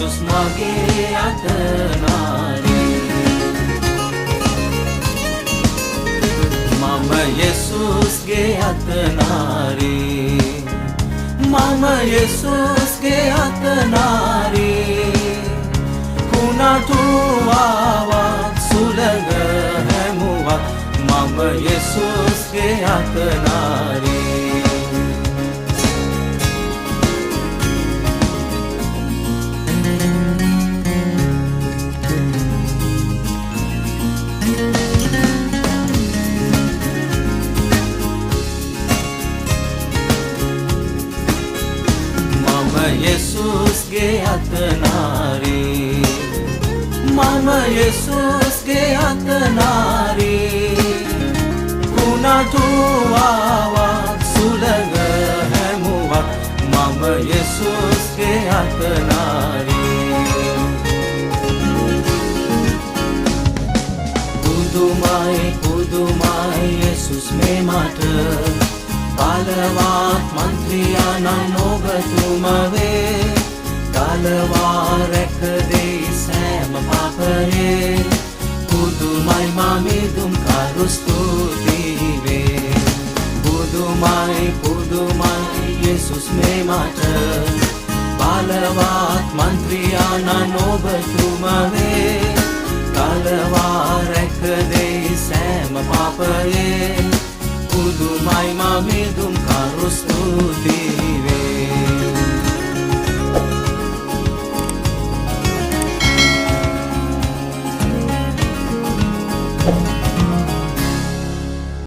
යේසුස් මගේ අතනාරී මම යේසුස්ගේ අතනාරී මම යේසුස්ගේ අතනාරී කුණාටුවාවක් සුළඟ හැමුවක් මම යේසුස්ගේ අතනාරී යේසුස්ගේ අතනාරී මම යේසුස්ගේ අතනාරී කුණාටුවාවක් සුළඟ හැමුවක් මම යේසුස්ගේ අතනාරී පුදුමයි පුදුමයි යේසුස් මේ මට බලවත් මන්ත්‍රියාණන් ඔබතුම වේ කලවා රැක දෙයි සෑම පාපයේ පුදුමයි මාමිදුම් කරු ස්තුතියි වේ පුදුමයි පුදුමයි යේසුස් මේ මට බලවත් මන්ත්‍රියාණන් ඔබතුම වේ කලවා රැක දෙයි සෑම පාපයේ පුදුමයි මාමිදුම් කරු ස්තුතියි වේ